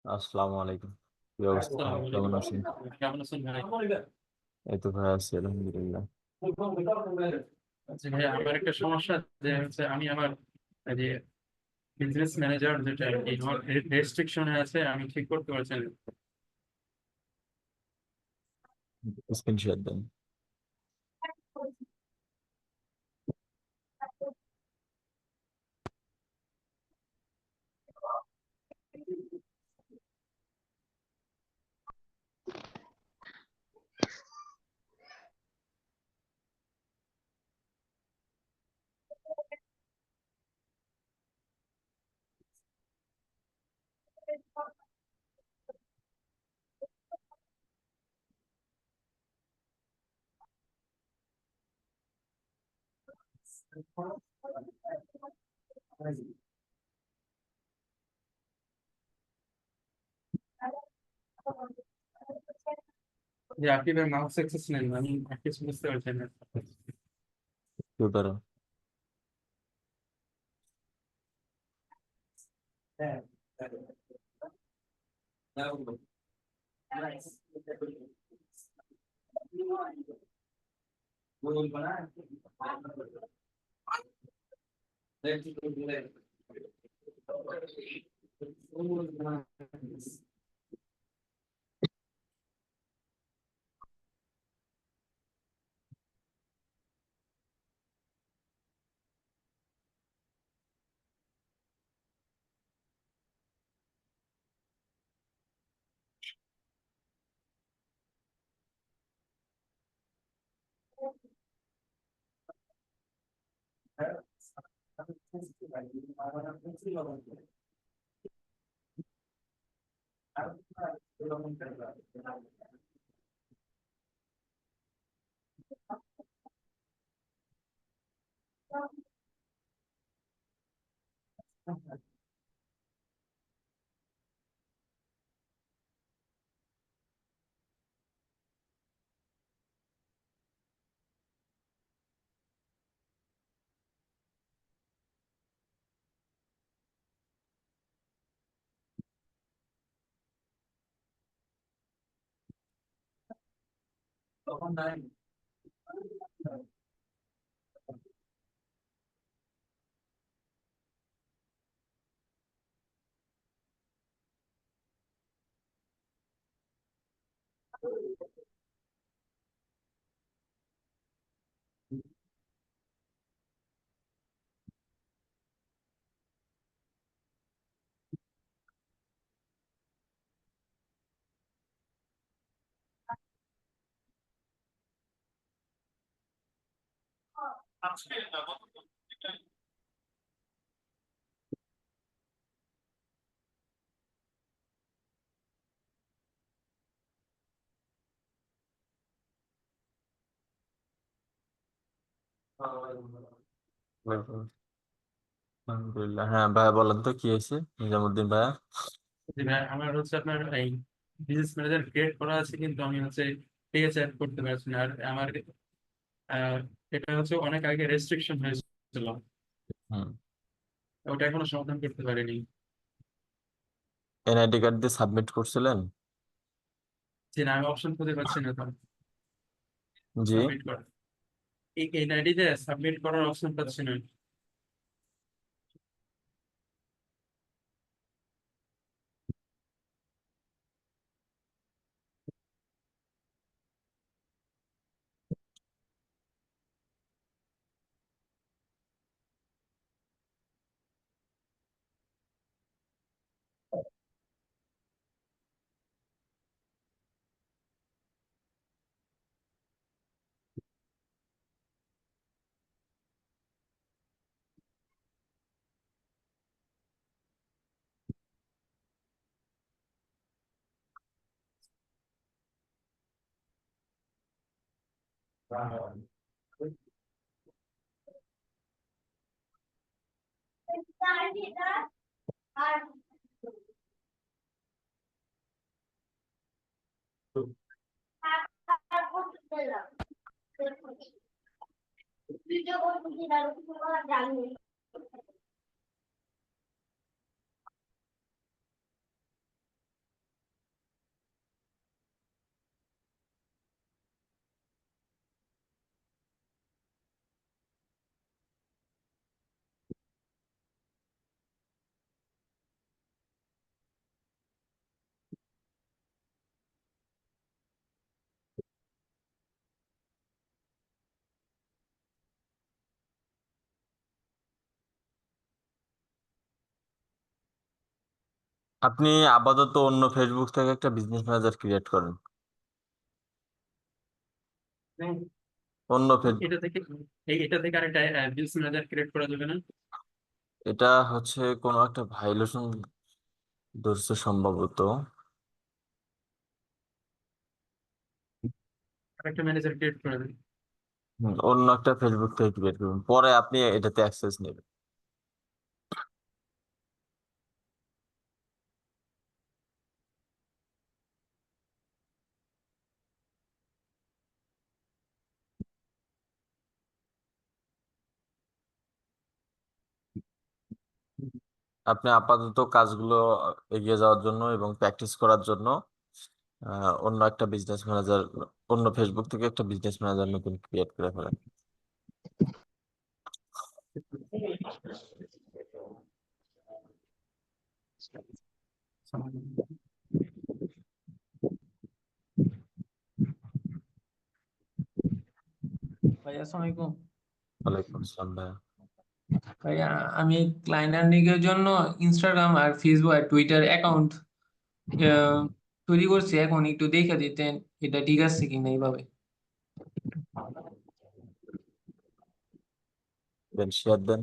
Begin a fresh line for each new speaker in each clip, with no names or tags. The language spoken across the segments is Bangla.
আসসালামু আলাইকুম। কি অবস্থা?
আসসালামু
কেমন
আলাইকুম।
আছেন?
কেমন আছেন ভাই?
এই তো ভাই আছি, আলহামদুলিল্লাহ।
আচ্ছা ভাই, আমার একটা সমস্যা যে হচ্ছে আমি আমার এই যে বিজনেস ম্যানেজার যেটা আর কি, আমার রেস্ট্রিকশনে আছে, আমি ঠিক করতে পারছি না।
স্ক্রিনশট দেন।
যে আপনি ভাই মাউস অ্যাক্সেস নেন, আমি আর কিছু বুঝতে পারছি না।
কেউ তারা আলহামদুলিল্লাহ। হ্যাঁ ভাইয়া, বলেন তো কি হয়েছে? নিজামুদ্দিন ভাইয়া।
যে ভাই আমার হচ্ছে আপনার এই বিজনেস ম্যানেজার ক্রিয়েট করা আছে, কিন্তু আমি হচ্ছে পেজ অ্যাড করতে পারছি না। আর আমার আহ, এটা হচ্ছে অনেক আগে রেস্ট্রিকশন হয়েছিল,
হুম।
ওটা এখনো সমাধান করতে পারিনি।
এনআইডি কার্ড দিয়ে সাবমিট করছিলেন?
যে না, আমি অপশন খুঁজে পাচ্ছি না তো
জি।
সাবমিট করার। এই এনআইডি তে সাবমিট করার অপশন পাচ্ছি না।
আপনি আপাতত অন্য ফেসবুক থেকে একটা বিজনেস ম্যানেজার ক্রিয়েট করেন।
হ্যাঁ,
অন্য ফেসবুক।
এটা থেকে এটা থেকে আরেকটা বিজনেস ম্যানেজার ক্রিয়েট করা যাবে না?
এটা হচ্ছে কোনো একটা ভাইলেশন ধরছে সম্ভবত।
আরেকটা ম্যানেজার ক্রিয়েট করা যাবে।
অন্য একটা ফেসবুক থেকে ক্রিয়েট করবেন, পরে আপনি এটাতে অ্যাক্সেস নেবেন। আপনি আপাতত কাজগুলো এগিয়ে যাওয়ার জন্য এবং প্র্যাকটিস করার জন্য অন্য একটা বিজনেস ম্যানেজার, অন্য ফেসবুক থেকে একটা বিজনেস ম্যানেজার নতুন ক্রিয়েট করে ফেলেন।
ভাইয়া আসসালামু আলাইকুম।
ওয়ালাইকুম আসসালাম ভাইয়া।
ভাইয়া আমি ক্লায়েন্ট আর্নিং এর জন্য ইনস্টাগ্রাম আর ফেসবুক আর টুইটার অ্যাকাউন্ট তৈরি করছি, এখন একটু দেখে দিতেন এটা ঠিক আছে কিনা এইভাবে।
দেন শেয়ার দেন।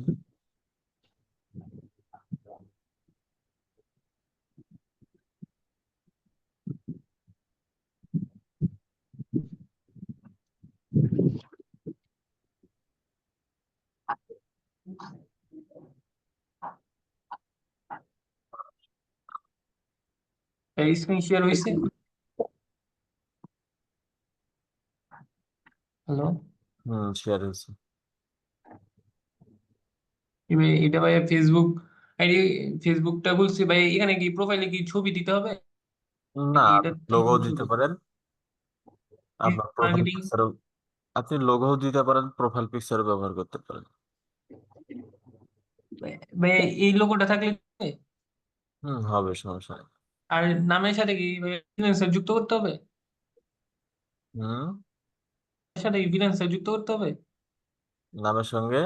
স্ক্রিন শেয়ার হয়েছে? হ্যালো,
শেয়ার হয়েছে।
এবার এটা ভাইয়া ফেসবুক আইডি, ফেসবুকটা বলছি ভাই, এখানে কি প্রোফাইলে কি ছবি দিতে হবে
না,
নাকি এটা ঠিক
লোগো দিতে
ছবি?
পারেন। আপনার প্রোফাইল
মার্কেটিং
পিকচারও, আপনি লোগো দিতে পারেন, প্রোফাইল পিকচারও ব্যবহার করতে পারেন।
ভাই, এই লোগোটা থাকলে হবে?
হবে, সমস্যা নেই।
আর নামের সাথে কি ফ্রিল্যান্সার যুক্ত করতে হবে?
হুম।
এর সাথে কি ফ্রিল্যান্সার যুক্ত করতে হবে?
নামের সঙ্গে?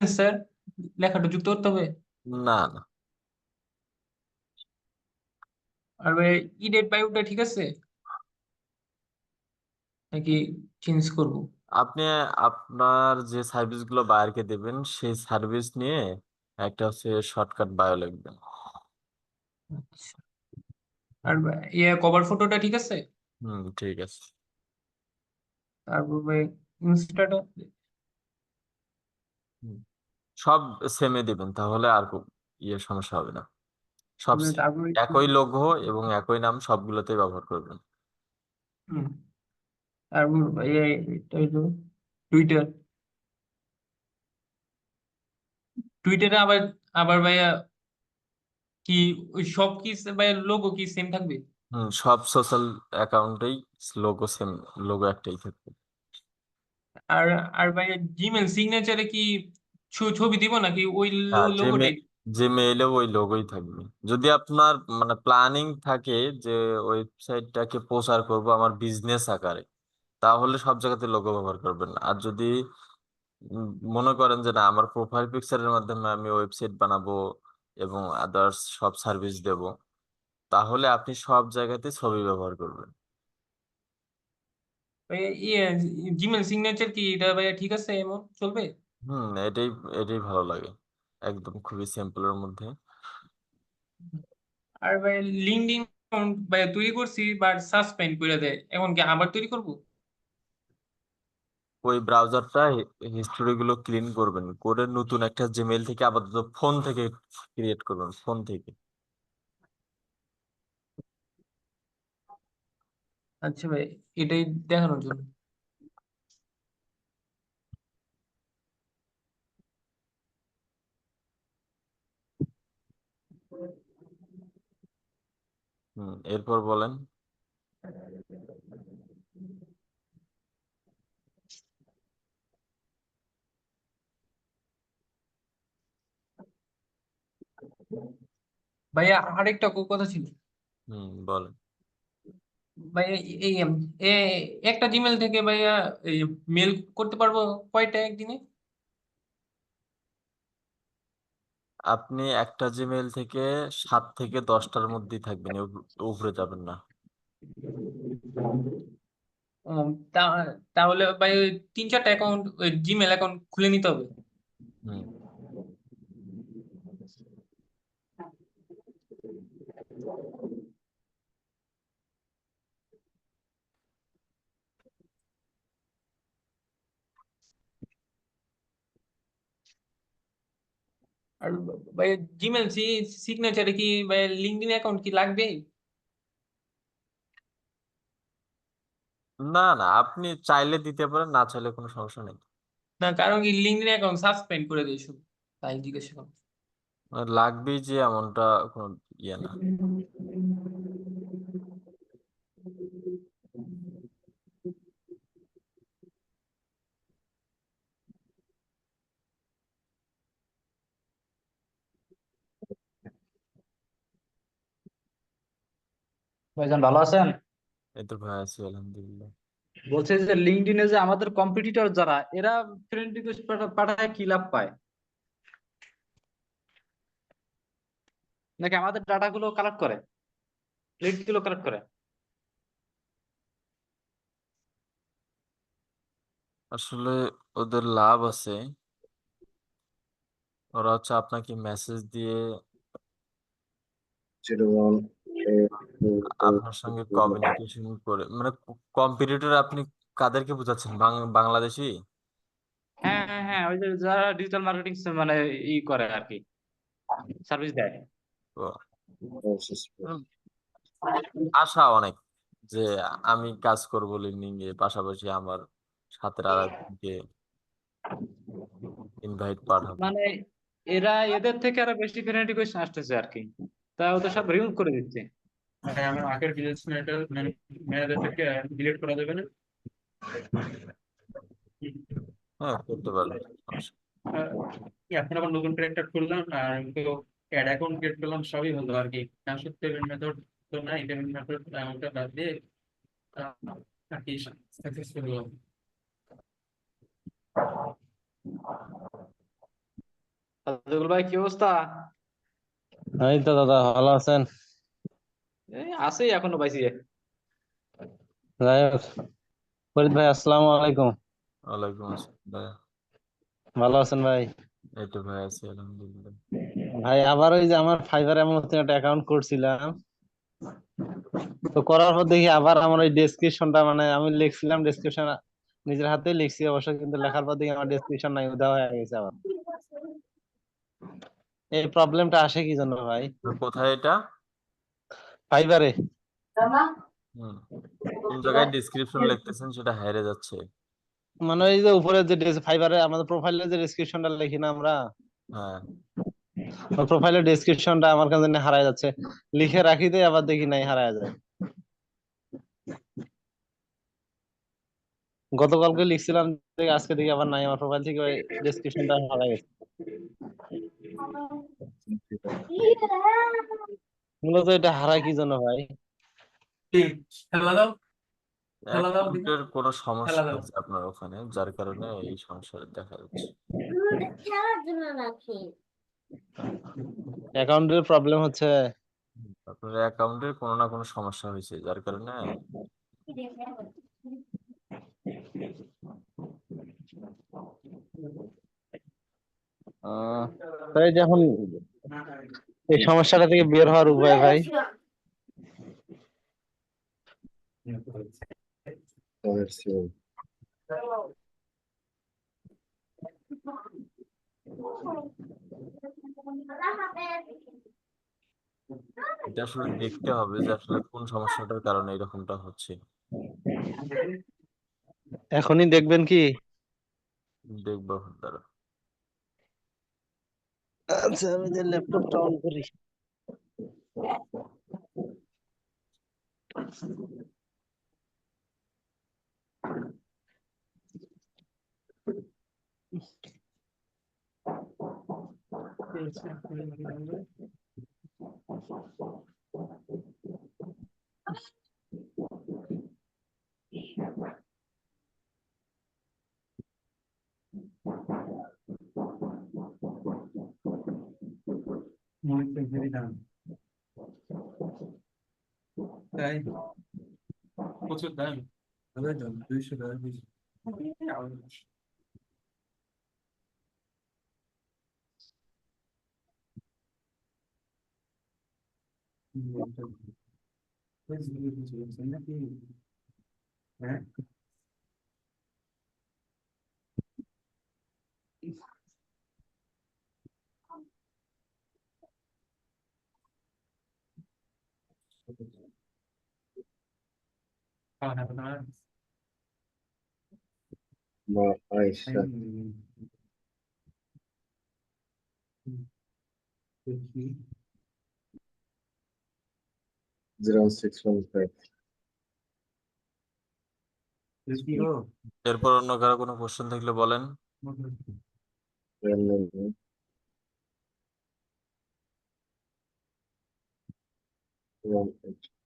স্যার, লেখাটা যুক্ত করতে হবে?
না না।
আর ভাই, ইডেট বায়োটা ঠিক আছে নাকি চেঞ্জ করব?
আপনি আপনার যে সার্ভিস গুলো বায়ারকে দেবেন সেই সার্ভিস নিয়ে একটা হচ্ছে শর্টকাট বায়ো লিখবেন।
আচ্ছা। আর ইয়ে কভার ফটোটা ঠিক আছে?
ঠিক আছে।
তারপর ভাই ইনস্টাটা,
হুম, সব সেমে দিবেন, তাহলে আর খুব সমস্যা হবে না। সব same।
তারপর
একই লোগো এবং একই নাম সবগুলোতেই ব্যবহার করবেন।
হুম, তারপর ভাই এটা হলো টুইটার। টুইটারে আবার আবার ভাইয়া কি ওই সব কি ভাইয়া লোগো কি সেম থাকবে?
সব সোশ্যাল অ্যাকাউন্টেই লোগো সেম, লোগো একটাই থাকবে।
আর আর ভাইয়া জিমেল সিগনেচারে কি ছবি দিব নাকি ওই
হ্যাঁ,
লোগোটাই?
যে মেইলেও ওই লোগোই থাকবে। যদি আপনার মানে প্ল্যানিং থাকে যে ওয়েবসাইটটাকে প্রচার করব আমার বিজনেস আকারে, তাহলে সব জায়গাতে লোগো ব্যবহার করবেন। আর যদি উম, মনে করেন যে না, আমার প্রোফাইল পিকচারের মাধ্যমে আমি ওয়েবসাইট বানাবো এবং আদার্স সব সার্ভিস দেব, তাহলে আপনি সব জায়গাতে ছবি ব্যবহার করবেন।
ভাইয়া ইয়ে জিমেল সিগনেচার কি এটা ভাইয়া ঠিক আছে, এমন চলবে?
এটাই এটাই ভালো লাগে, একদম খুবই সিম্পলের মধ্যে।
আর ভাই লিঙ্কডইন অ্যাকাউন্ট ভাই তৈরি করছি বাট সাসপেন্ড করে দেয়, এখন কি আবার তৈরি করব?
ওই ব্রাউজারটা হিস্টোরি গুলো ক্লিন করবেন, করে নতুন একটা জিমেইল থেকে আপাতত ফোন থেকে ক্রিয়েট করবেন, ফোন থেকে।
আচ্ছা ভাই, এটাই দেখানোর জন্য।
এরপর বলেন।
ভাইয়া আরেকটা কথা ছিল।
বলেন।
ভাইয়া এই একটা জিমেল থেকে ভাইয়া মেল করতে পারবো কয়টা একদিনে?
আপনি একটা জিমেইল থেকে 7 থেকে 10টার মধ্যেই থাকবেন, উপরে যাবেন না।
উম, তা তাহলে ভাই ওই 3-4টা অ্যাকাউন্ট, ওই জিমেল অ্যাকাউন্ট খুলে নিতে হবে।
হুম।
আর ভাই জিমেল সিগনেচারে কি ভাই লিঙ্কডইন অ্যাকাউন্ট কি লাগবে?
না না, আপনি চাইলে দিতে পারেন, না চাইলে কোনো সমস্যা নেই।
না, কারণ কি লিঙ্কডইন অ্যাকাউন্ট সাসপেন্ড করে দিই শুধু, তাই জিজ্ঞেস করলাম।
মানে লাগবেই যে এমনটা কোনো ইয়ে না।
ভাইজান ভালো আছেন?
এই তো ভাই আছি আলহামদুলিল্লাহ।
বলছে যে লিঙ্কডইনে যে আমাদের কম্পিটিটর যারা এরা ফ্রেন্ড রিকোয়েস্ট পাঠায় কি লাভ পায়, নাকি আমাদের ডাটা গুলো কালেক্ট করে, লিড গুলো কালেক্ট করে?
আসলে ওদের লাভ আছে। ওরা হচ্ছে আপনাকে মেসেজ দিয়ে আপনার সঙ্গে কমিউনিকেশন করে, মানে কম্পিটিটর আপনি কাদেরকে বোঝাচ্ছেন, বাংলাদেশি?
হ্যাঁ হ্যাঁ হ্যাঁ, ওই যে যারা ডিজিটাল মার্কেটিং মানে ই করে আর কি, সার্ভিস দেয়।
তো উম, আশা অনেক যে আমি কাজ করবো লিঙ্কডইন এ, পাশাপাশি আমার সাথে আর একজনকে ইনভাইট পাঠাবো।
মানে এরা এদের থেকে আরো বেশি ফ্রেন্ড রিকোয়েস্ট আসতেছে আর কি, তা ওদের সব রিমুভ করে দিচ্ছে।
ভাই আমার আগের বিজনেস ম্যানেজারটাকে ডিলিট করা যাবে না?
হ্যাঁ, করতে পারবেন, সমস্যা নেই।
আহ, এখন আবার নতুন করে একটা খুললাম আর তো অ্যাড অ্যাকাউন্ট ক্রিয়েট করলাম, সবই হলো আর কি। আসলে পেমেন্ট মেথড তো নাই, পেমেন্ট মেথড ওটা বাদ দিয়ে আহ, আর কি সাকসেসফুল হলাম।
রাজুল ভাই কি অবস্থা?
এই তো দাদা, ভালো আছেন?
এই আছে এখনো পাইছি।
যাই হোক, ফরিদ ভাই আসসালামু আলাইকুম।
ওয়ালাইকুম আসসালাম ভাই।
ভালো আছেন ভাই?
এই তো ভাই আছি আলহামদুলিল্লাহ।
ভাই আবার ওই যে আমার ফাইবার এমন একটা অ্যাকাউন্ট করছিলাম, তো করার পর দেখি আবার আমার ওই ডেসক্রিপশনটা, মানে আমি লিখছিলাম ডেসক্রিপশন, নিজের হাতে লিখছি অবশ্য, কিন্তু লেখার পর দেখি আমার ডেসক্রিপশন নাই, উধাও হয়ে গেছে আবার। এই প্রবলেমটা আসে কি জন্য ভাই?
তো কোথায় এটা?
ফাইবারে।
হুম। কোন জায়গায় ডিসক্রিপশন লিখতেছেন সেটা হেরে যাচ্ছে।
মানে ওই যে উপরে যে ফাইবারে আমাদের প্রোফাইলে যে ডেসক্রিপশনটা লিখি না আমরা,
হ্যাঁ।
ওই প্রোফাইলের ডেসক্রিপশনটা আমার কাছে হারায় যাচ্ছে, লিখে রাখি দেয় আবার দেখি নাই, হারায় যায়। গতকালকে লিখছিলাম, দেখি আজকে দেখি আবার নাই, আমার প্রোফাইল থেকে ওই ডেসক্রিপশনটা হারায় গেছে। মূলত এটা হারায় কি জন্য ভাই?
কি খেলা দাও, খেলা দাও দিদি,
অ্যাকাউন্টের কোনো
খেলা
সমস্যা
দাও।
আছে আপনার ওখানে, যার কারণে এই সমস্যাটা দেখা যাচ্ছে।
খেলার জন্য নাকি?
অ্যাকাউন্টের প্রবলেম হচ্ছে।
আপনার অ্যাকাউন্টের কোনো না কোনো সমস্যা হয়েছে, যার কারণে
তাই যে এখন এই সমস্যাটা থেকে বের হওয়ার উপায় ভাই?
এটা আসলে দেখতে হবে যে আসলে কোন সমস্যাটার কারণে এরকমটা হচ্ছে।
এখনই দেখবেন কি?
দেখবো দ্বারা।
আচ্ছা, আমি যে ল্যাপটপটা অন করি।
তাই প্রচুর দাম খাওয়া না তোমার
Aisha, 0615.
এরপর অন্য কারো কোনো কোশ্চেন থাকলে বলেন।
Well, 18.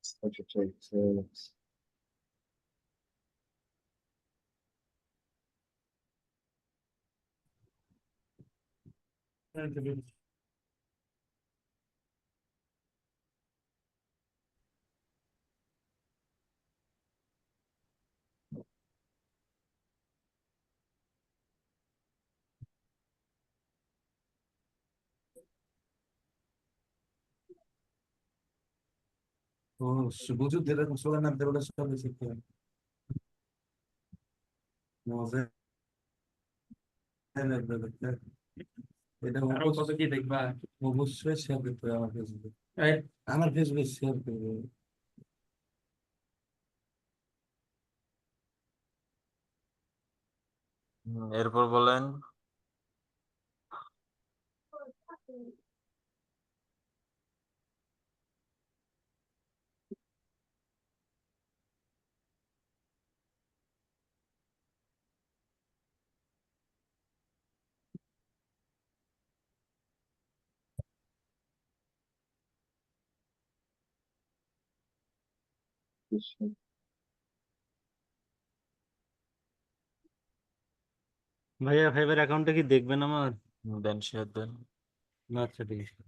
Such a take.
وجود دراسة شغلنا بدولة شغل سكان موازنة البلد এটা
আরো কত কি দেখবা
অবশ্যই শেয়ার করতে হবে আমার ফেসবুকে
এই,
আমার ফেসবুকে শেয়ার করবে
এরপর বলেন।
ভাইয়া ফাইবার অ্যাকাউন্টে কি দেখবেন আমার?
দেন, শেয়ার দেন।
আচ্ছা ঠিক আছে।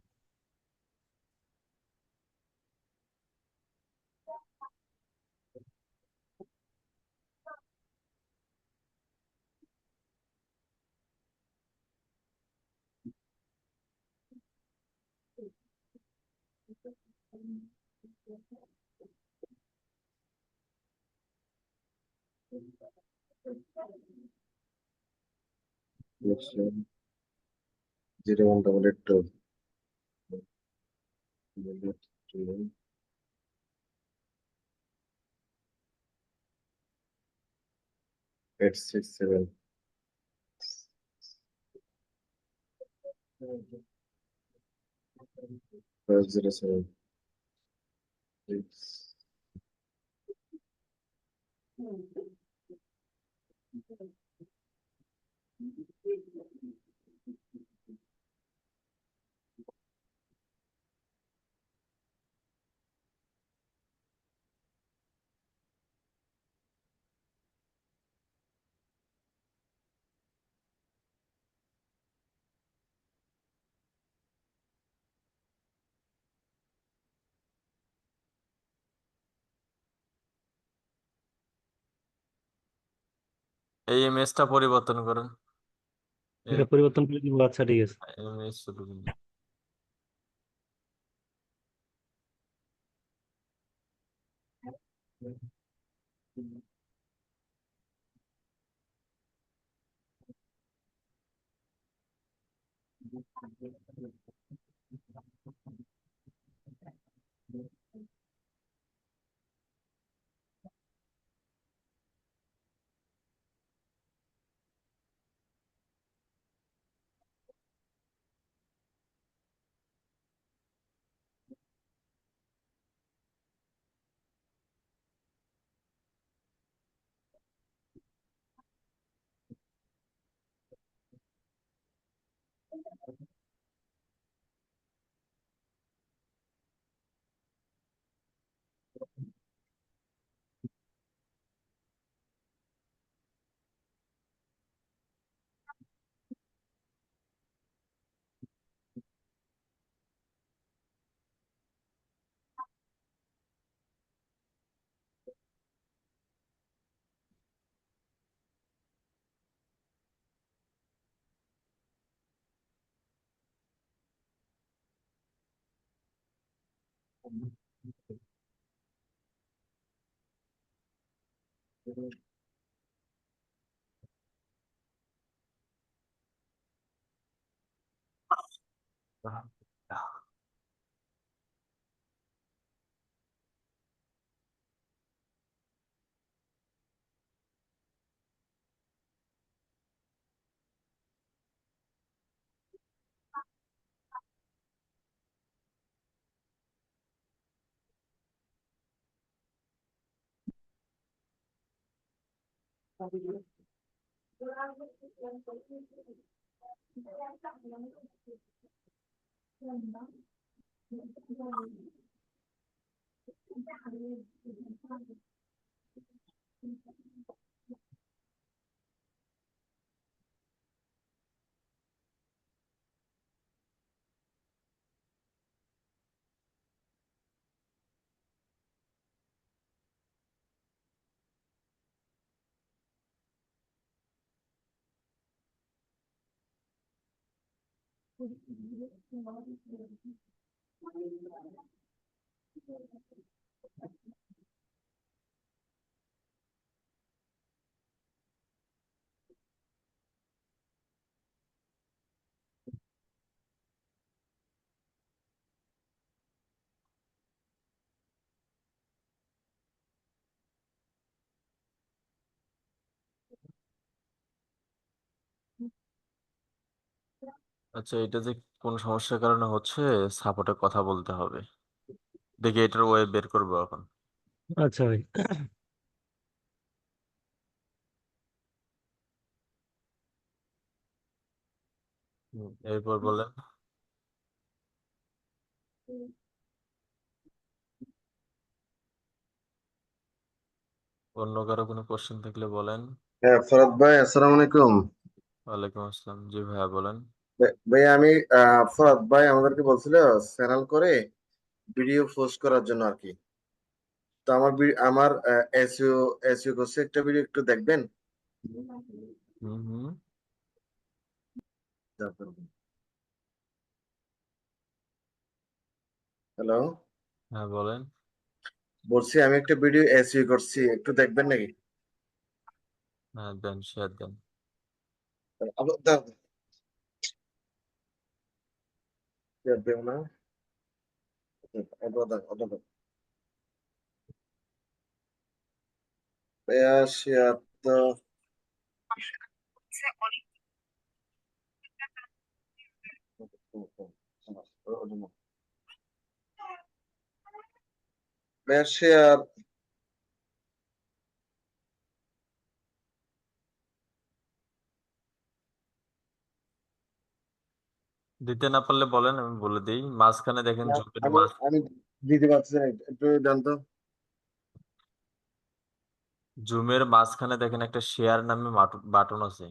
Next one. 0188 867 507.
এই ইমেজটা পরিবর্তন করেন।
এটা পরিবর্তন করে দিব। আচ্ছা ঠিক আছে।
ইমেজ শুধু আচ্ছা, এটা যে কোন সমস্যার কারণে হচ্ছে সাপোর্টে কথা বলতে হবে। দেখি এটার ওয়ে বের করবো এখন।
আচ্ছা ভাই।
এরপর বলেন। অন্য কারো কোনো কোশ্চেন থাকলে বলেন।
হ্যাঁ ফরাদ ভাই, আসসালামু আলাইকুম।
ওয়ালাইকুম আসসালাম, জি ভাইয়া বলেন।
ভাই আমি ফরাদ ভাই আমাদেরকে বলছিল চ্যানেল করে ভিডিও পোস্ট করার জন্য আর কি। তো আমার এসইও এসইও কোর্সে একটা ভিডিও একটু দেখবেন।
হুম হুম।
হ্যালো,
হ্যাঁ বলেন।
বলছি আমি একটা ভিডিও এসইও করছি, একটু দেখবেন নাকি?
হ্যাঁ দেন, শেয়ার দেন।
দেব না। শেয়ার তো শেয়ার।
দিতে না পারলে বলেন, আমি বলে দিই। মাঝখানে দেখেন জুমের
আমি আমি দিতে পারছি না, একটু জানতো।
জুমের মাঝখানে দেখেন একটা শেয়ার নামে বাটন আছে।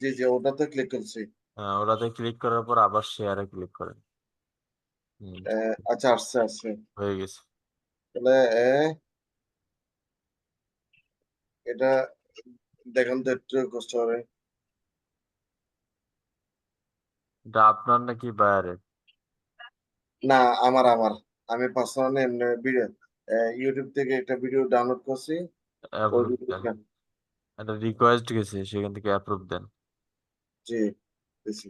জি জি, ওটাতে ক্লিক করছি।
ওটাতে ক্লিক করার পর আবার শেয়ারে ক্লিক করেন। হুম,
আচ্ছা, আসছে আসছে।
হয়ে গেছে।
তাহলে এটা দেখেন তো একটু কষ্ট হবে।
এটা আপনার নাকি বায়ারের?
না, আমার আমি পার্সোনালি ভিডিও ইউটিউব থেকে একটা ভিডিও ডাউনলোড করছি। ওই
অ্যাপ্রুভ দেন।
ভিডিওটা
একটা রিকোয়েস্ট গেছে, সেখান থেকে অ্যাপ্রুভ দেন।
জি দিছি।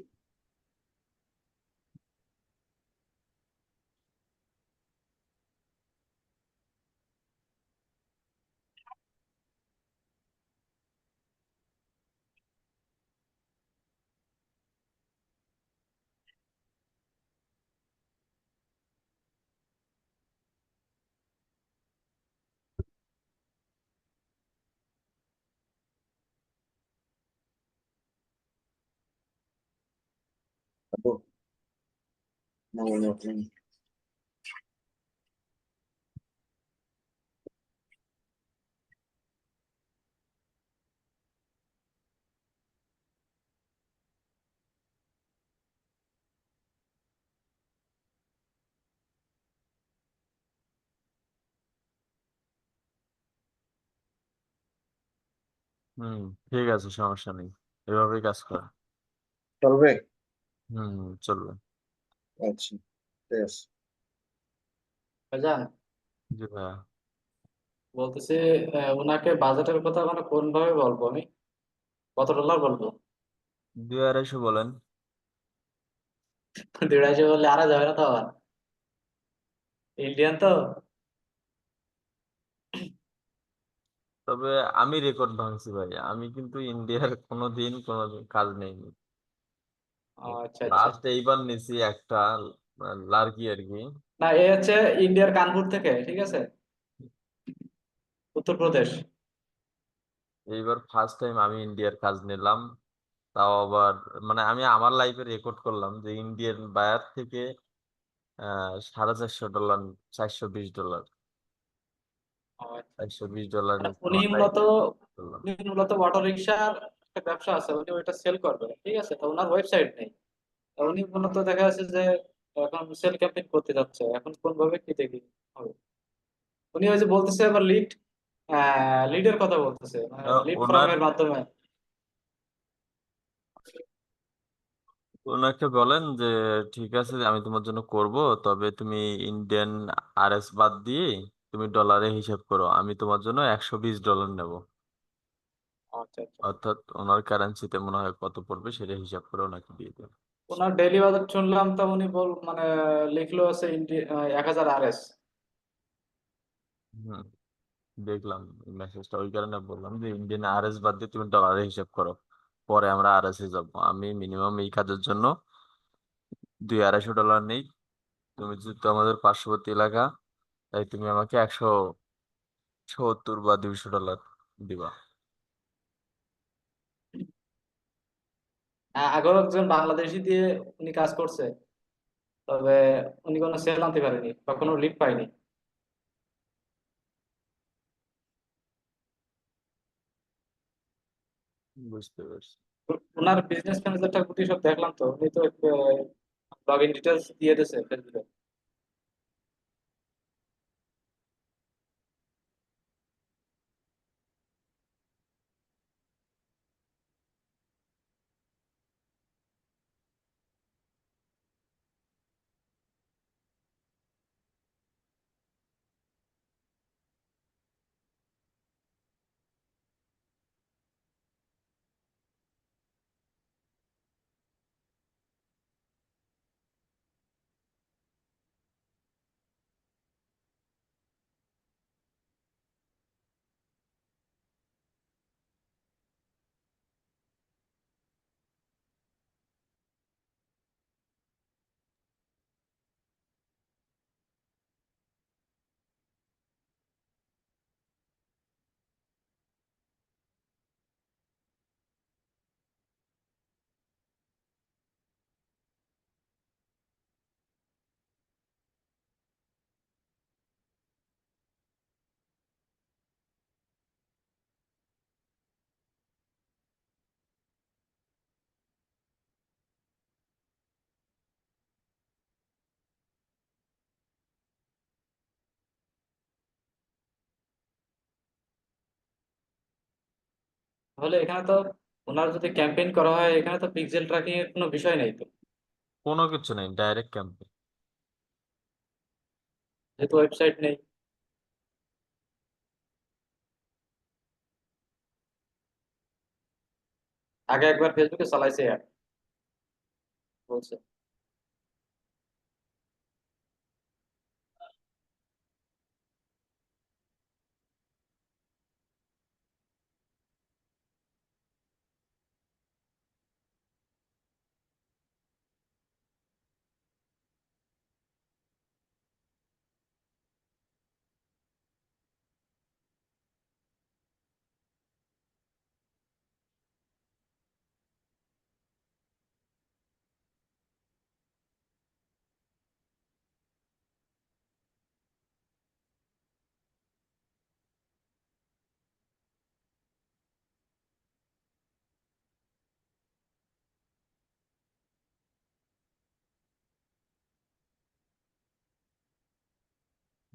মনে নেই।
হুম, ঠিক আছে, সমস্যা নেই, এভাবেই কাজ করা।
চলবে?
চলবে।
আচ্ছা, ঠিক আছে।
ভাইজান
জি ভাইয়া।
বলতেছি, ওনাকে বাজেটের কথা মানে কোন ভাবে বলবো আমি, কত ডলার বলবো?
200-250 বলেন।
250 বললে আর যাবে না তো আবার, ইন্ডিয়ান তো।
তবে আমি রেকর্ড ভাঙছি ভাই, আমি কিন্তু ইন্ডিয়ার কোনোদিন কোনোদিন কাজ নেইনি।
ও, আচ্ছা আচ্ছা।
লাস্ট এইবার নিছি একটা লার্কি আর কি।
না, এ হচ্ছে ইন্ডিয়ার কানপুর থেকে, ঠিক আছে, উত্তরপ্রদেশ।
এইবার ফার্স্ট টাইম আমি ইন্ডিয়ার কাজ নিলাম। তাও আবার মানে আমি আমার লাইফে রেকর্ড করলাম যে ইন্ডিয়ান বায়ার থেকে $450, $420,
ও, আচ্ছা।
$420
মানে
নিচ্ছে আমার লাইফ করলাম।
উনি মূলত অটো রিক্সার একটা ব্যবসা আছে, উনি ওইটা সেল করবে, ঠিক আছে, তো ওনার ওয়েবসাইট নেই। তো উনি মূলত দেখা যাচ্ছে যে এখন সেল ক্যাম্পেইন করতে যাচ্ছে, এখন কোন ভাবে কি দেখি হবে। উনি ওই যে বলতেছে আবার লিডের কথা বলতেছে, মানে লিড
ওনার
ফর্মের মাধ্যমে।
ওনাকে বলেন যে ঠিক আছে, আমি তোমার জন্য করব, তবে তুমি ইন্ডিয়ান আরএস বাদ দিয়ে তুমি ডলারে হিসাব করো, আমি তোমার জন্য $120 নেব।
আচ্ছা আচ্ছা।
অর্থাৎ ওনার কারেন্সিতে মনে হয় কত পড়বে সেটা হিসাব করে ওনাকে দিয়ে দেবে।
ওনার ডেইলি বাজেট শুনলাম, তো উনি মানে লিখলো আছে 1000 RS।
হুম, দেখলাম মেসেজটা, ওই কারণে বললাম যে ইন্ডিয়ান আরএস বাদ দিয়ে তুমি ডলারে হিসাব করো, পরে আমরা আরএস এ যাবো। আমি মিনিমাম এই কাজের জন্য $200-250 নেই। তুমি যেহেতু আমাদের পার্শ্ববর্তী এলাকা, তাই তুমি আমাকে 170 বা $200 দিবা।
আগেও একজন বাংলাদেশি দিয়ে উনি কাজ করছে, তবে উনি কোনো সেল আনতে পারেনি, কখনো লিড পায়নি।
বুঝতে পারছি।
ওনার বিজনেস ম্যানেজারটা গুটি সব দেখলাম, তো উনি তো লগ ইন ডিটেলস দিয়ে দিয়েছে ফেসবুকে। তাহলে এখানে তো ওনার যদি ক্যাম্পেইন করা হয়, এখানে তো পিক্সেল ট্র্যাকিং এর কোনো বিষয় নেই তো,
কোনো কিছু নেই, ডাইরেক্ট ক্যাম্পে।
যেহেতু ওয়েবসাইট নেই। আগে একবার ফেসবুকে চালাইছে ad, বলছে।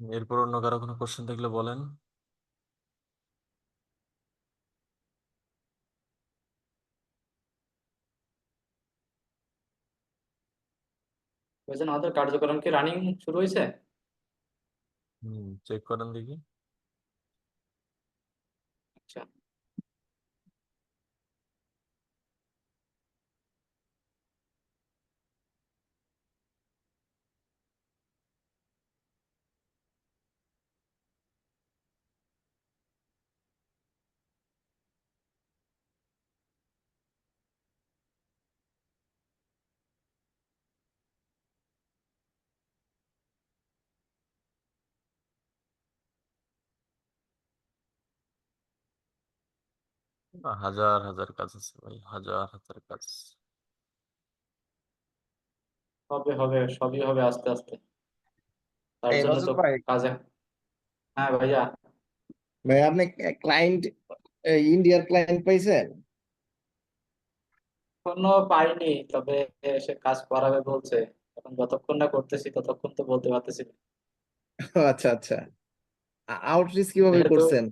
এরপর অন্য কারো কোনো কোশ্চেন থাকলে বলেন।
বলছেন আমাদের কার্যক্রম কি রানিং শুরু হয়েছে?
চেক করেন দেখি।
আচ্ছা,
হাজার হাজার কাজ আছে ভাই, হাজার হাজার কাজ।
হবে হবে, সবই হবে আস্তে আস্তে। তার
এই
জন্য
রজত
তো
ভাই,
কাজে। হ্যাঁ ভাইয়া।
ভাই আপনি ক্লায়েন্ট ইন্ডিয়ার ক্লায়েন্ট পাইছেন?
এখনো পাইনি, তবে সে কাজ করাবে বলছে। এখন যতক্ষণ না করতেছি ততক্ষণ তো বলতে পারতেছি না।
আচ্ছা আচ্ছা, আউটরিচ কিভাবে
যেহেতু
করছেন?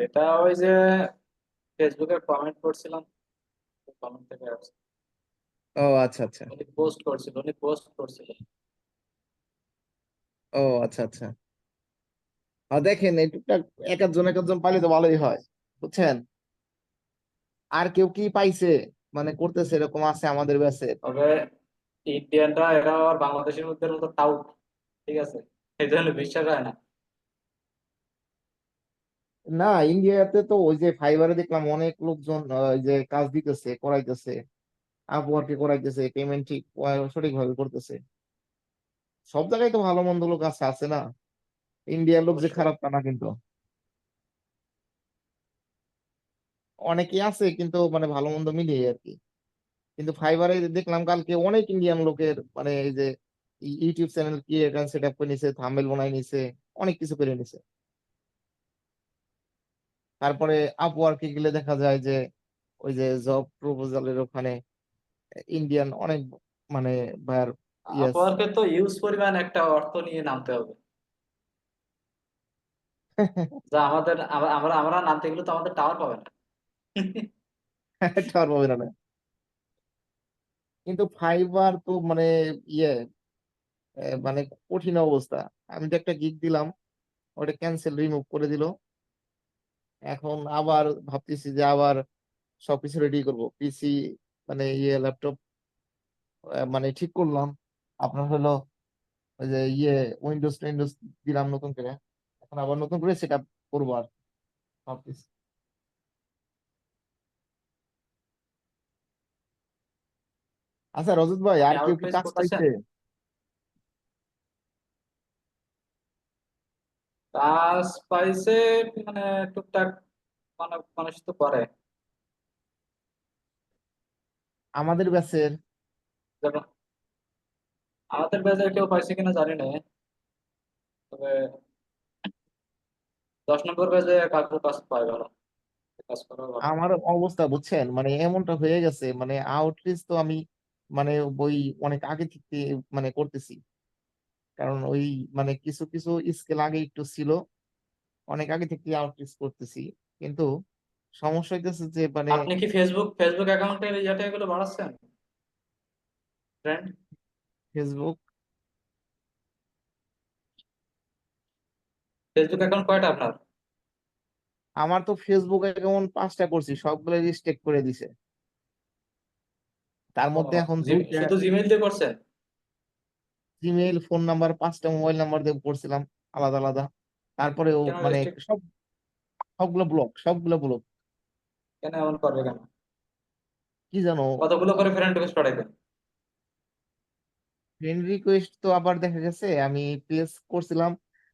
এটা ওই যে ফেসবুকে কমেন্ট করছিলাম, কমেন্ট থেকে আসছে।
ও আচ্ছা আচ্ছা।
উনি পোস্ট করছিল।
ও আচ্ছা আচ্ছা। আর দেখেন এই টুকটাক এক একজন পাইলে তো ভালোই হয়, বুঝছেন? আর কেউ কি পাইছে মানে করতেছে এরকম আছে আমাদের ব্যাচে?
তবে ইন্ডিয়ানরা এরা আর বাংলাদেশের মধ্যে মতো টাউট, ঠিক আছে, এই জন্য বিশ্বাস হয় না।
না, ইন্ডিয়াতে তো ওই যে ফাইবারে দেখলাম অনেক লোকজন ওই যে কাজ দিতেছে, করাইতেছে, আপওয়ার্কে করাইতেছে, পেমেন্ট ঠিক সঠিকভাবে করতেছে। সব জায়গায় তো ভালো মন্দ লোক আছে, আছে না? ইন্ডিয়ার লোক যে
অবশ্যই।
খারাপ তা না কিন্তু, অনেকেই আছে কিন্তু মানে ভালো মন্দ মিলিয়ে আর কি। কিন্তু ফাইবারে দেখলাম কালকে অনেক ইন্ডিয়ান লোকের মানে এই যে ইউটিউব চ্যানেল কি এখানে সেট আপ করে নিছে, থাম্বনেল বানাই নিছে, অনেক কিছু করে নিছে। তারপরে আপওয়ার্কে গেলে দেখা যায় যে ওই যে জব প্রপোজালের ওখানে ইন্ডিয়ান অনেক মানে ভাইয়ার ইয়াস।
আপওয়ার্কে তো ইউজ পরিমাণ একটা অর্থ নিয়ে নামতে হবে, যা আমাদের আমরা আমরা আমরা নামতে গেলে তো আমাদের টাওয়ার পাবে না।
টাওয়ার পাবে না। কিন্তু ফাইবার তো মানে ইয়ে মানে কঠিন অবস্থা। আমি তো একটা গিগ দিলাম, ওটা ক্যান্সেল রিমুভ করে দিল। এখন আবার ভাবতেছি যে আবার সবকিছু রেডি করব, পিসি মানে ইয়ে ল্যাপটপ মানে ঠিক করলাম। আপনার হলো ওই যে ইয়ে উইন্ডোজ দিলাম নতুন করে, এখন আবার নতুন করে সেট আপ করবো আর ভাবতেছি। আচ্ছা রজত ভাই,
আপনি
আর কেউ কি
আউটপ্লেস
কাজ
করতেছেন?
পাইছে?
কাজ পাইছে মানে টুকটাক, অনেক মানুষ তো করে।
আমাদের ব্যাচের?
যেমন আমাদের ব্যাচের কেউ পাইছে কিনা জানি না, তবে 10 নম্বর ব্যাচে কাকু কাজ পায় ভালো, কাজ করা ভালো।
আমার অবস্থা বুঝছেন, মানে এমনটা হয়ে গেছে, মানে আউটরিচ তো আমি মানে ওই অনেক আগে থেকে মানে করতেছি। কারণ ওই মানে কিছু কিছু স্কেল আগে একটু ছিল, অনেক আগে থেকে আউটরিচ করতেছি। কিন্তু সমস্যা হইতেছে যে মানে
আপনি কি ফেসবুক অ্যাকাউন্টের ইয়াটা এগুলো বাড়াচ্ছেন, ফ্রেন্ড?
ফেসবুক,
ফেসবুক অ্যাকাউন্ট কয়টা আপনার?
আমার তো ফেসবুক অ্যাকাউন্ট 5টা করছি, সবগুলো রিস্ট্রিক্ট করে দিছে। তার
ও,
মধ্যে এখন 2টা
শুধু জিমেইল দিয়ে করছেন?
জিমেইল, ফোন নাম্বার, 5টা মোবাইল নাম্বার দিয়ে করছিলাম আলাদা আলাদা। তারপরেও
কেন
মানে
রেস্ট্রিক্ট?
সবগুলো ব্লক।
কেন এমন করবে কেন?
কি জানো,
কতগুলো করে ফ্রেন্ড রিকোয়েস্ট পাঠাইবেন?
ফ্রেন্ড রিকোয়েস্ট তো আবার দেখা গেছে আমি পেজ করছিলাম,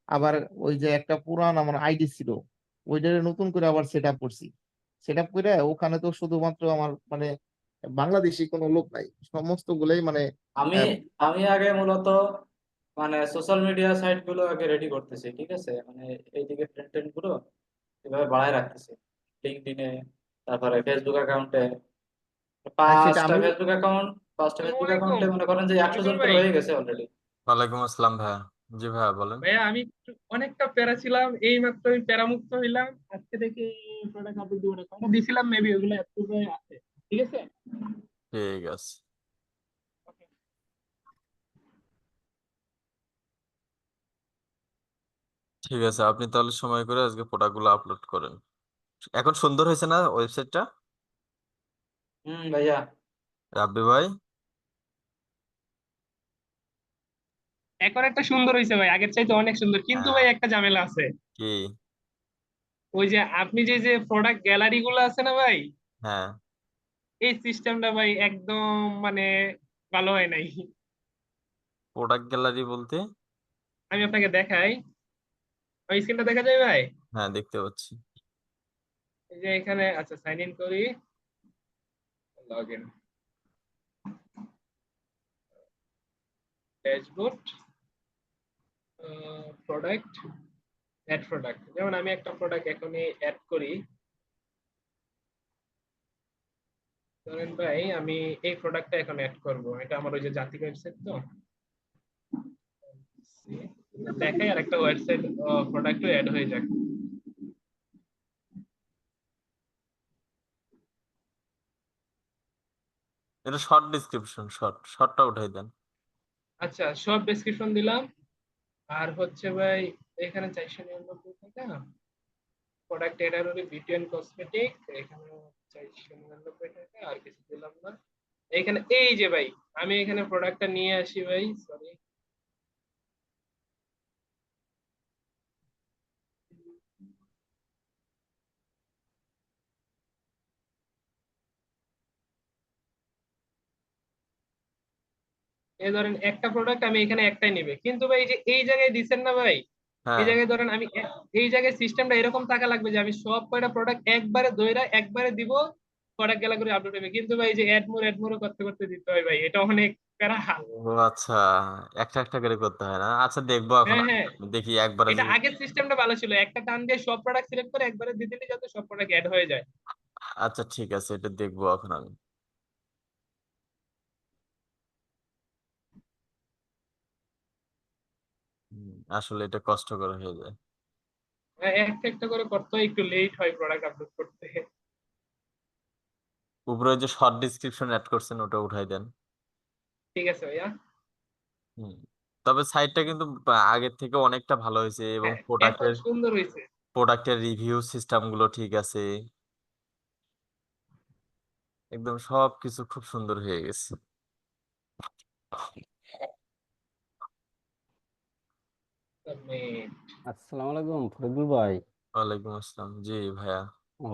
আবার ওই যে একটা পুরান আমার আইডি ছিল, ওইটা নতুন করে আবার সেট আপ করছি। সেট আপ করে ওখানে তো শুধুমাত্র আমার মানে বাংলাদেশি কোনো লোক নাই, সমস্ত গুলাই মানে
আমি
আহ,
আমি আগে মূলত মানে সোশ্যাল মিডিয়া সাইট গুলো আগে রেডি করতেছি, ঠিক আছে, মানে এইদিকে ফ্রেন্ড টেন্ড গুলো এভাবে বাড়ায় রাখতেছি লিঙ্কডইনে, তারপরে ফেসবুক অ্যাকাউন্টে।
সেটা
পাঁচটা
আমি।
ফেসবুক অ্যাকাউন্ট পাঁচটা
আসসালামু
ফেসবুক
আলাইকুম
অ্যাকাউন্টে মনে করেন যে 100
শফিকুল
জন করে
ভাই।
হয়ে গেছে অলরেডি।
ওয়ালাইকুম আসসালাম ভাইয়া। জি ভাইয়া বলেন।
ভাইয়া আমি অনেকটা প্যারা ছিলাম, এই মাত্র আমি প্যারা মুক্ত হইলাম। আজকে দেখি প্রোডাক্ট আপলোড দিব না, কয়টা দিছিলাম মেবি ওগুলো অ্যাপ্রুভ হয়ে আছে। ঠিক আছে।
ঠিক আছে। ঠিক আছে, আপনি তাহলে সময় করে আজকে প্রোডাক্টগুলো আপলোড করেন। এখন সুন্দর হয়েছে না ওয়েবসাইটটা,
ভাইয়া।
রাব্বি ভাই?
এখন একটা সুন্দর হয়েছে ভাই, আগের চাইতে অনেক সুন্দর, কিন্তু
হ্যাঁ।
ভাই একটা ঝামেলা আছে।
কি?
ওই যে আপনি যে যে প্রোডাক্ট গ্যালারি গুলো আছে না ভাই,
হ্যাঁ।
এই সিস্টেমটা ভাই একদম মানে ভালো হয় নাই।
প্রোডাক্ট গ্যালারি বলতে?
আমি আপনাকে দেখাই, ওই স্ক্রিনটা দেখা যায় ভাই?
হ্যাঁ, দেখতে পাচ্ছি।
এই যে এখানে আচ্ছা সাইন ইন করি, log in, dashboard, product, add product. যেমন আমি একটা প্রোডাক্ট এখনই অ্যাড করি, ধরেন ভাই আমি এই প্রোডাক্টটা এখন অ্যাড করব, এটা আমার ওই যে জাতি ওয়েবসাইট তো দেখাই, আর একটা ওয়েবসাইট প্রোডাক্টও অ্যাড হয়ে যাক।
এটা শর্ট ডিসক্রিপশন, শর্টটা উঠাই দেন।
আচ্ছা সব ডেসক্রিপশন দিলাম। আর হচ্ছে ভাই এখানে 499 টাকা প্রোডাক্ট এটার হলো বিউটি এন্ড কসমেটিক, এখানে 499 টাকা, আর কিছু দিলাম না। এইখানে এই যে ভাই আমি এখানে প্রোডাক্টটা নিয়ে আসি ভাই, সরি, এই ধরেন একটা প্রোডাক্ট আমি এখানে একটাই নিবে, কিন্তু ভাই এই যে এই জায়গায় দিচ্ছেন না ভাই, এই
হ্যাঁ।
জায়গায় ধরেন আমি এই জায়গায় সিস্টেমটা এরকম থাকা লাগবে যে আমি সব কয়টা প্রোডাক্ট একবারে দইরা একবারে দিব, প্রোডাক্ট গেলা করে আপলোড হবে। কিন্তু ভাই এই যে অ্যাড মোর করতে করতে দিতে হয় ভাই, এটা অনেক প্যারা।
ও আচ্ছা, একটা একটা করে করতে হয় না? আচ্ছা, দেখবো এখন
হ্যাঁ
আমি।
হ্যাঁ,
দেখি একবারে
এটা
যদি।
আগের সিস্টেমটা ভালো ছিল, একটা টান দিয়ে সব প্রোডাক্ট সিলেক্ট করে একবারে দিয়ে দিলে যাতে সব প্রোডাক্ট অ্যাড হয়ে যায়।
আচ্ছা ঠিক আছে, এটা দেখবো এখন আমি। আসলে এটা কষ্টকর হয়ে যায়।
হ্যাঁ, একটা একটা করে করতে হয়, একটু লেট হয় প্রোডাক্ট আপলোড করতে।
উপরে ওই যে শর্ট ডিসক্রিপশন অ্যাড করছেন, ওটা উঠাই দেন।
ঠিক আছে ভাইয়া।
হুম। তবে সাইটটা কিন্তু আগের থেকে অনেকটা ভালো হয়েছে, এবং
হ্যাঁ এখন
প্রোডাক্টের
সুন্দর হয়েছে।
প্রোডাক্টের রিভিউ সিস্টেম গুলো ঠিক আছে। একদম সবকিছু খুব সুন্দর হয়ে গেছে।
Submit।
আসসালামু আলাইকুম ফরিদুল ভাই।
ওয়ালাইকুম আসসালাম। জি ভাইয়া।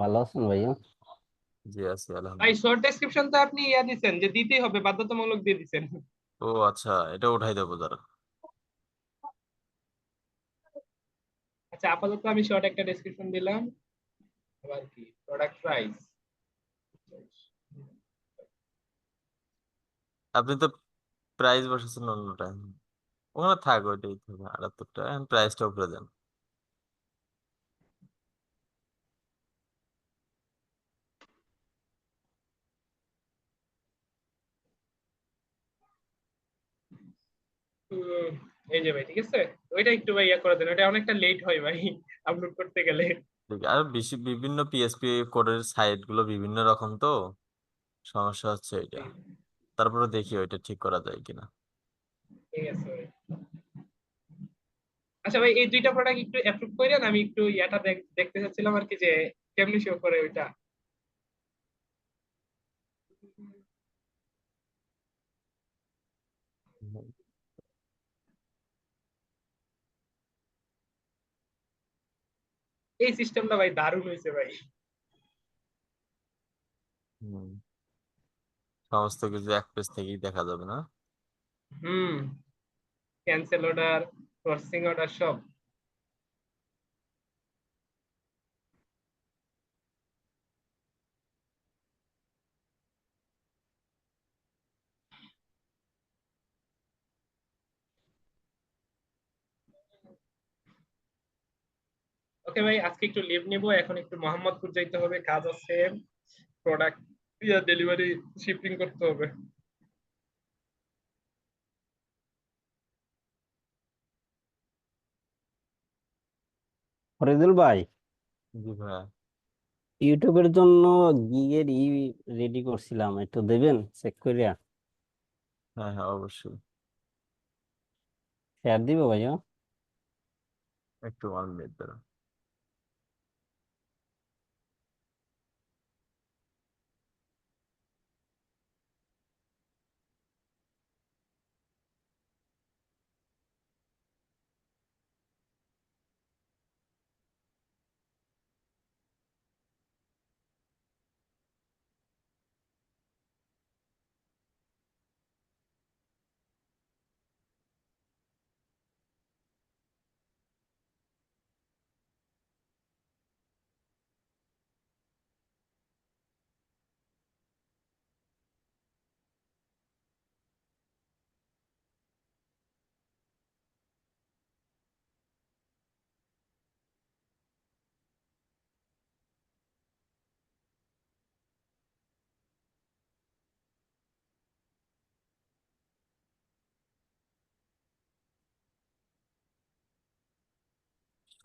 ভালো আছেন ভাইয়া?
জি আছি
ভাই
আলহামদুলিল্লাহ।
শর্ট ডেসক্রিপশন তো আপনি ইয়া দিছেন যে দিতেই হবে, বাধ্যতামূলক দিয়ে দিছেন।
ও আচ্ছা, এটা উঠাই দেবো দাঁড়া।
আচ্ছা আপাতত আমি শর্ট একটা ডেসক্রিপশন দিলাম। আবার কি প্রোডাক্ট প্রাইস,
আপনি তো প্রাইস বসাচ্ছেন অন্যটা, ওখানে থাক, ওইটাই থাকবে 78 টাকা। এখন প্রাইসটা উপরে দেন।
এই যে ভাই ঠিক আছে, ওইটা একটু ভাই ইয়া করে দেন, ওটা অনেকটা লেট হয় ভাই আপলোড করতে গেলে।
ঠিক, আর বেশি বিভিন্ন পিএসপি কোডের সাইট গুলো বিভিন্ন রকম তো, সমস্যা হচ্ছে এটা। তারপরে দেখি ওইটা ঠিক করা যায় কিনা।
ঠিক আছে ভাই। আচ্ছা ভাই এই দুইটা প্রোডাক্ট একটু অ্যাপ্রুভ করেন, আমি একটু ইয়াটা দেখতে চাচ্ছিলাম আর কি, যে কেমনি শো করে ওইটা। এই সিস্টেমটা ভাই দারুণ হয়েছে ভাই।
হুম। সমস্ত কিছু এক পেজ থেকেই দেখা যাবে না?
হুম, ক্যান্সেল অর্ডার, ক্রসিং অর্ডার সব। ওকে ভাই আজকে একটু লিভ নিবো, এখন একটু মোহাম্মদপুর যাইতে হবে, কাজ আছে, প্রোডাক্ট ডেলিভারি শিপিং করতে হবে।
ফরিদুল ভাই,
জি ভাইয়া।
ইউটিউবের জন্য গিগের রেডি করছিলাম, একটু দেবেন চেক করিয়া?
হ্যাঁ হ্যাঁ, অবশ্যই।
শেয়ার দিব ভাইয়া।
একটু 1 মিনিট দাঁড়ান।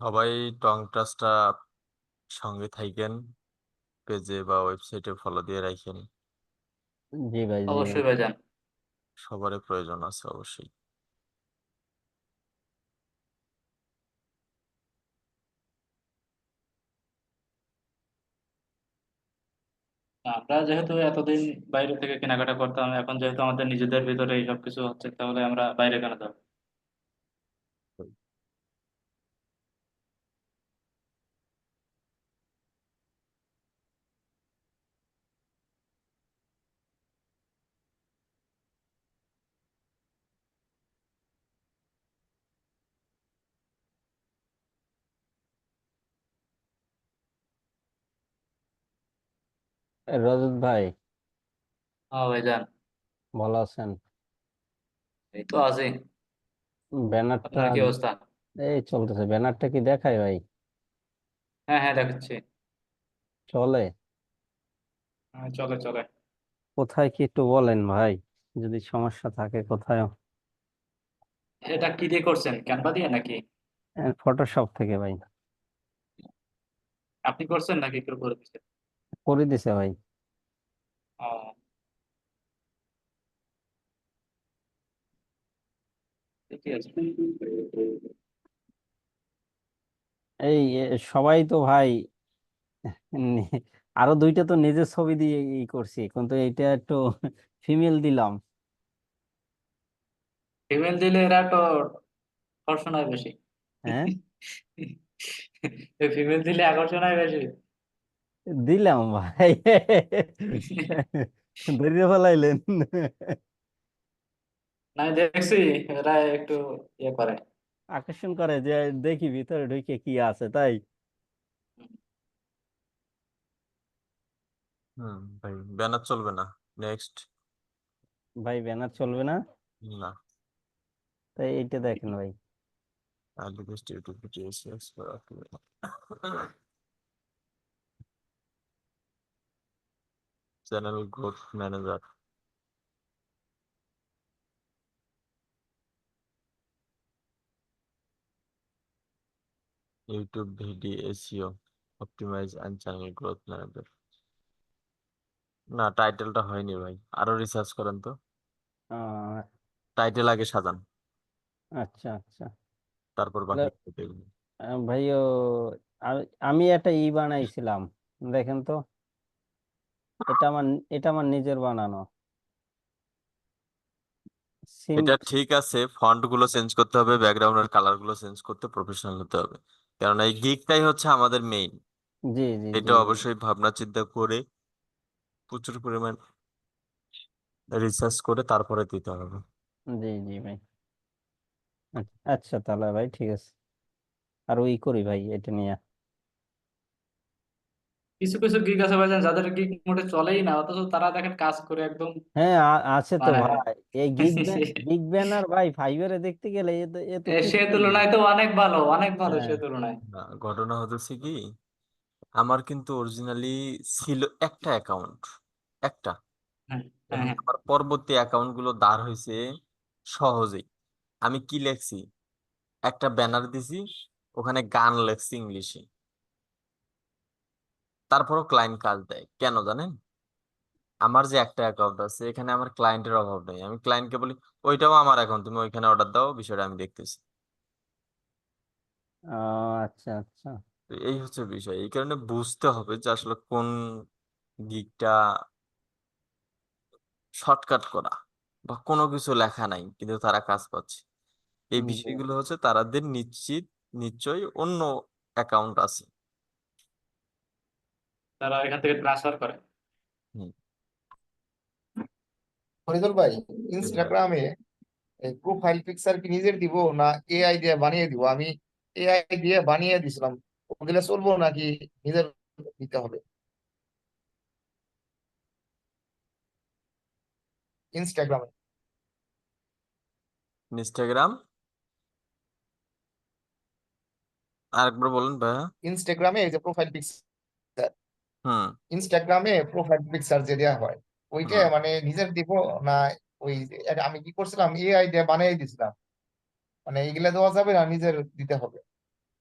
সবাই টং টাচটা সঙ্গে থাকেন, পেজে বা ওয়েবসাইটে ফলো দিয়ে রাখেন।
জি ভাই, জি ভাই।
অবশ্যই ভাইজান।
সবারই প্রয়োজন আছে অবশ্যই।
আমরা যেহেতু এতদিন বাইরে থেকে কেনাকাটা করতাম, এখন যেহেতু আমাদের নিজেদের ভিতরে এইসব কিছু হচ্ছে, তাহলে আমরা বাইরে কেন যাবো?
রজত ভাই,
হ্যাঁ ভাইজান।
ভালো আছেন?
এই তো আছি।
ব্যানারটা,
আপনার কি অবস্থা?
এই চলতেছে। ব্যানারটা কি দেখায় ভাই?
হ্যাঁ হ্যাঁ, দেখাচ্ছি।
চলে?
হ্যাঁ, চলে চলে।
কোথায় কি একটু বলেন ভাই, যদি সমস্যা থাকে কোথায়।
এটা কি দিয়ে করছেন, ক্যানভা দিয়ে নাকি?
ফটোশপ থেকে ভাই।
আপনি করছেন নাকি কেউ করে দিচ্ছে?
করে দিছে ভাই।
ও, ঠিকই আছে।
এই সবাই তো ভাই নি- আরো দুইটা তো নিজের ছবি দিয়ে করছি, কিন্তু এইটা একটু ফিমেল দিলাম।
ফিমেল দিলে এরা তো আকর্ষণ হয় বেশি।
হ্যাঁ,
ফিমেল দিলে আকর্ষণ হয় বেশি।
দিলাম ভাই। ধরিয়ে ফেলাইলেন।
না, আমি দেখছি এরা একটু ইয়ে করে।
আকর্ষণ করে যে দেখি ভিতরে ঢুকে কি আছে, তাই।
ভাই, ব্যানার চলবে না। নেক্সট।
ভাই ব্যানার চলবে না?
না।
তাই এইটা দেখেন ভাই।
রিকোয়েস্ট ইউটিউব ভিডিও শেয়ার করা channel growth manager. YouTube video SEO optimise and channel growth manager. না, টাইটেলটা হয়নি ভাই, আরো রিসার্চ করেন তো।
আহ,
টাইটেল আগে সাজান,
আচ্ছা আচ্ছা।
তারপর
তাহলে,
বাকি দেখুন।
ভাই ও, আমি একটা বানাইছিলাম, দেখেন তো। এটা আমার এটা আমার নিজের বানানো সিম।
এটা ঠিক আছে, ফন্ট গুলো চেঞ্জ করতে হবে, ব্যাকগ্রাউন্ডের কালার গুলো চেঞ্জ করতে প্রফেশনাল হতে হবে, কারণ এই গিগটাই হচ্ছে আমাদের মেইন।
জি জি জি
এটা অবশ্যই ভাবনা চিন্তা করে প্রচুর পরিমাণ রিসার্চ করে তারপরে দিতে হবে।
জি জি ভাই। আচ্ছা তাহলে ভাই ঠিক আছে। আর ওই করি ভাই এটা নিয়ে।
কিছু কিছু গিগ আছে ভাইজান, যাদের গিগ মোটে চলেই না, অথচ তারা দেখেন কাজ করে একদম।
হ্যাঁ, আছে তো
মানে
ভাই। এই গিগ ব্যানার ভাই ফাইবারে দেখতে গেলে এ তো
সে
তুচ্ছ জিনিস।
তুলনায় তো অনেক ভালো, অনেক ভালো
হ্যাঁ
সে তুলনায়।
না, ঘটনা হতেছে কি, আমার কিন্তু অরিজিনালি ছিল একটা অ্যাকাউন্ট, একটা।
হ্যাঁ হ্যাঁ
এবং
হ্যাঁ।
আমার পরবর্তী অ্যাকাউন্ট গুলো দাঁড় হয়েছে সহজেই। আমি কি লেখছি, একটা ব্যানার দিছি, ওখানে গান লেখছি ইংলিশে, তারপরও ক্লায়েন্ট কাজ দেয় কেন জানেন? আমার যে একটা অ্যাকাউন্ট আছে এখানে আমার ক্লায়েন্টের অভাব নেই, আমি ক্লায়েন্টকে বলি ওইটাও আমার অ্যাকাউন্ট, তুমি ওইখানে অর্ডার দাও, বিষয়টা আমি দেখতেছি।
আচ্ছা আচ্ছা।
তো এই হচ্ছে বিষয়, এই কারণে বুঝতে হবে যে আসলে কোন দিকটা শর্টকাট করা, বা কোনো কিছু লেখা নাই কিন্তু তারা কাজ পাচ্ছে, এই
জি।
বিষয়গুলো হচ্ছে তাদের নিশ্চয়ই অন্য অ্যাকাউন্ট আছে।
তারা এখান থেকে ট্রান্সফার করে।
হুম।
ফরিদুল ভাই,
জি ভাই।
ইনস্টাগ্রামে প্রোফাইল পিকচার কি নিজের দিব না এআই দিয়ে বানিয়ে দিব? আমি এআই দিয়ে বানিয়ে দিছিলাম, ওগুলা চলবো নাকি নিজের দিতে হবে ইনস্টাগ্রামে?
ইনস্টাগ্রাম আরেকবার বলেন ভাইয়া।
ইনস্টাগ্রামে এই যে প্রোফাইল পিকচার,
হুম
ইনস্টাগ্রামে প্রোফাইল পিকচার যে দেওয়া হয়, ওইটা
হুম।
মানে নিজের দিব না ওই আমি কি করছিলাম এআই দিয়ে বানিয়ে দিছিলাম, মানে এগুলা দেওয়া যাবে না নিজের দিতে হবে?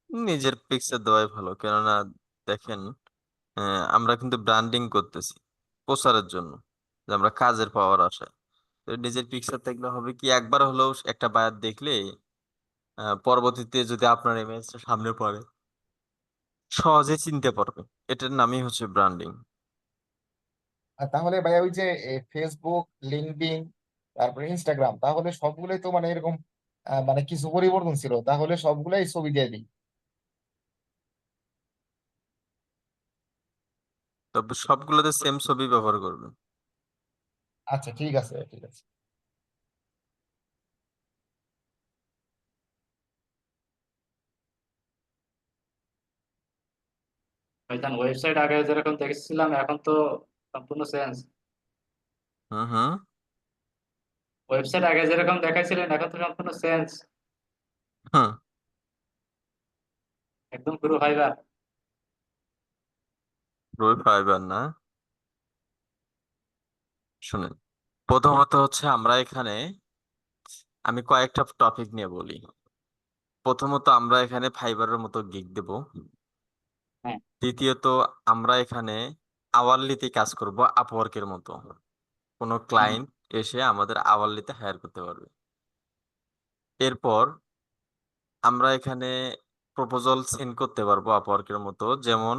নিজের পিকচার দেওয়াই ভালো, কেননা দেখেন আমরা কিন্তু ব্র্যান্ডিং করতেছি প্রচারের জন্য, যে আমরা কাজের পাওয়ার আশায়। তো নিজের পিকচার থাকলে হবে কি, একবার হলেও একটা বায়ার দেখলে পরবর্তীতে যদি আপনার ইমেজটা সামনে পড়ে সহজে চিনতে পারবে, এটার নামই হচ্ছে ব্র্যান্ডিং।
আর তাহলে ভাইয়া ওই যে ফেসবুক, লিঙ্কডইন, তারপরে ইনস্টাগ্রাম, তাহলে সবগুলোই তো মানে এরকম মানে কিছু পরিবর্তন ছিল, তাহলে সবগুলাই ছবি দিয়ে দিই?
তবে সবগুলোতে সেম ছবি ব্যবহার করবেন।
আচ্ছা ঠিক আছে, ঠিক আছে।
ভাইজান, ওয়েবসাইট আগে যেরকম দেখেছিলাম এখন তো সম্পূর্ণ চেঞ্জ।
হুম হুম।
ওয়েবসাইট আগে যেরকম দেখাইছিলেন এখন তো সম্পূর্ণ চেঞ্জ,
হুম।
একদম পুরো ফাইবার।
রুই ফাইবার না, শুনেন, প্রথমত হচ্ছে আমরা এখানে, আমি কয়েকটা টপিক নিয়ে বলি। প্রথমত আমরা এখানে ফাইবারের মতো গিগ দেব।
হ্যাঁ।
দ্বিতীয়ত আমরা এখানে আওয়ারলিতে কাজ করব, আপওয়ার্কের মতো কোনো
হুম।
ক্লায়েন্ট এসে আমাদের আওয়ারলিতে হায়ার করতে পারবে। এরপর আমরা এখানে প্রপোজাল সেন্ড করতে পারবো আপওয়ার্কের মতো, যেমন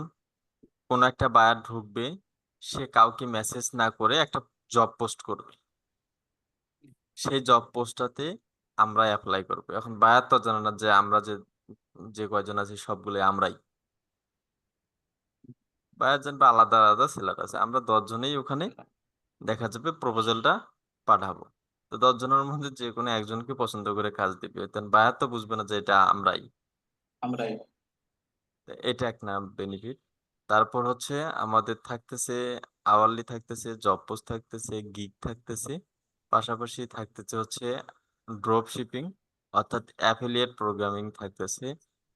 কোন একটা বায়ার ঢুকবে, সে কাউকে মেসেজ না করে একটা জব পোস্ট করবে, সেই জব পোস্টটাতে আমরা অ্যাপ্লাই করবো। এখন বায়ার তো জানে না যে আমরা যে যে কয়জন আছি সবগুলো আমরাই, বায়ার জানবে আলাদা আলাদা সেলার আছে, আমরা 10 জনেই ওখানে দেখা যাবে প্রপোজালটা পাঠাবো। তো 10 জনের মধ্যে যে কোনো একজনকে পছন্দ করে কাজ দিবে, বায়ার তো বুঝবে না যে এটা আমরাই।
আমরাই।
তো এটা এক না বেনিফিট। তারপর হচ্ছে আমাদের থাকতেছে আওয়ারলি, থাকতেছে জব পোস্ট, থাকতেছে গিগ, থাকতেছে পাশাপাশি থাকতেছে হচ্ছে ড্রপ শিপিং অর্থাৎ অ্যাফিলিয়েট প্রোগ্রামিং, থাকতেছে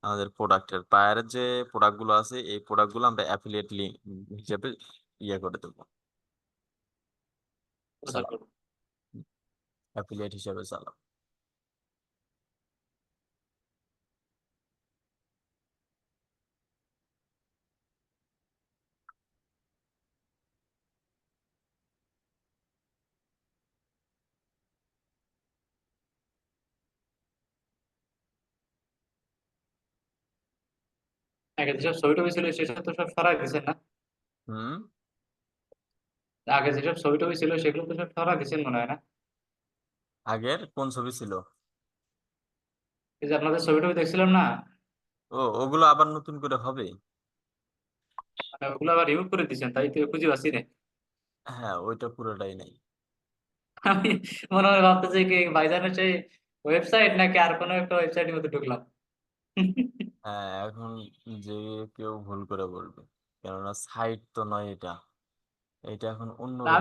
আমাদের প্রোডাক্টের বায়ারের যে প্রোডাক্ট গুলো আছে এই প্রোডাক্ট গুলো আমরা অ্যাফিলিয়েট লিঙ্ক হিসেবে ইয়ে করে দেবো,
প্রচার
চালাবো,
করবো।
অ্যাফিলিয়েট হিসেবে চালাবো।
আগে যেসব ছবি টবি ছিল সেসব তো সব সরাই দিয়েছেন না?
হুম।
আগে যেসব ছবি টবি ছিল সেগুলো তো সব সরাই দিয়েছেন মনে হয় না?
আগের কোন ছবি ছিল?
এই যে আপনাদের ছবি টবি দেখছিলাম না,
ওগুলো আবার নতুন করে হবে।
মানে ওগুলো আবার রিমুভ করে দিয়েছেন, তাই তো খুঁজে পাচ্ছি না।
হ্যাঁ, ওইটা পুরোটাই নেই।
আমি মনে মনে ভাবতেছি কি ভাইজানের সেই ওয়েবসাইট নাকি আর কোনো একটা ওয়েবসাইটের মধ্যে ঢুকলাম।
হ্যাঁ, এখন যে কেউ ভুল করে বলবে, কেননা সাইট তো নয় এটা, এটা এখন
আমি
অন্যরকম।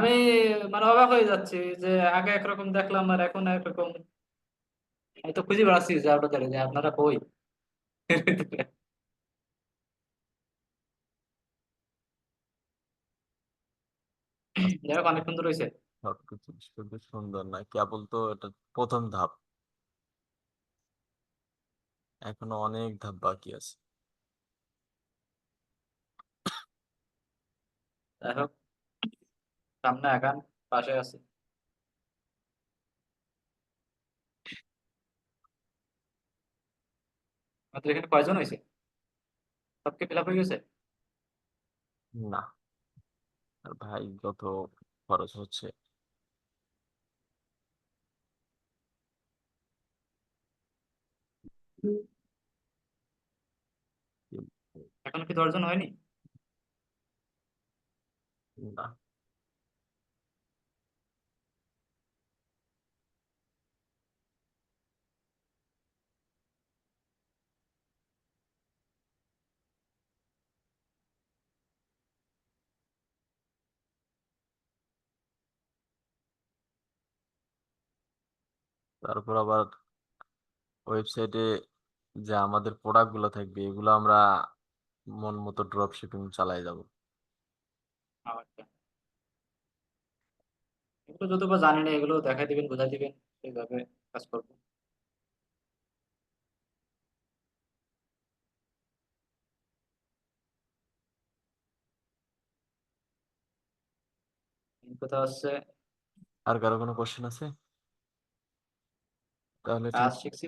মানে অবাক হয়ে যাচ্ছি যে আগে একরকম দেখলাম আর এখন একরকম। আমি তো খুঁজে বেড়াচ্ছি যে আপনাদের, যে আপনারা কই। যাই হোক, অনেক সুন্দর হয়েছে।
সবকিছু শুধু সুন্দর না, কেবল তো এটা প্রথম ধাপ। এখনো অনেক ধাপ বাকি আছে।
যাই হোক, সামনে আগান, পাশে আছি। আমাদের এখানে কয়জন হয়েছে? সবকে ফিল আপ হয়ে গেছে?
না, আর ভাই যত খরচ হচ্ছে।
এখন কি 10 জন হয়নি?
না, তারপর আবার ওয়েবসাইটে যে আমাদের প্রোডাক্ট গুলো থাকবে এগুলো আমরা মন মতো ড্রপ শিপিং চালাই যাব।
আচ্ছা, এগুলো যত বা জানি না, এগুলো দেখাই দিবেন, বোঝাই দিবেন, সেইভাবে কাজ করবো। মেন কথা হচ্ছে
আর কারো কোনো কোশ্চেন আছে? তাহলে
কাজ
ঠিক,
শিখছি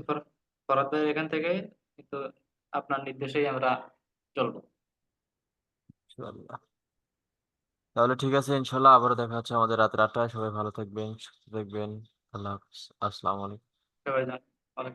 ফরহাদ ভাই এখান থেকে, কিন্তু আপনার নির্দেশেই আমরা চলবো।
ইনশাআল্লাহ। তাহলে ঠিক আছে, ইনশাল্লাহ আবারও দেখা হচ্ছে আমাদের রাত 8টায়। সবাই ভালো থাকবেন, সুস্থ থাকবেন। আল্লাহ হাফিজ, আসসালামু আলাইকুম।
সবাই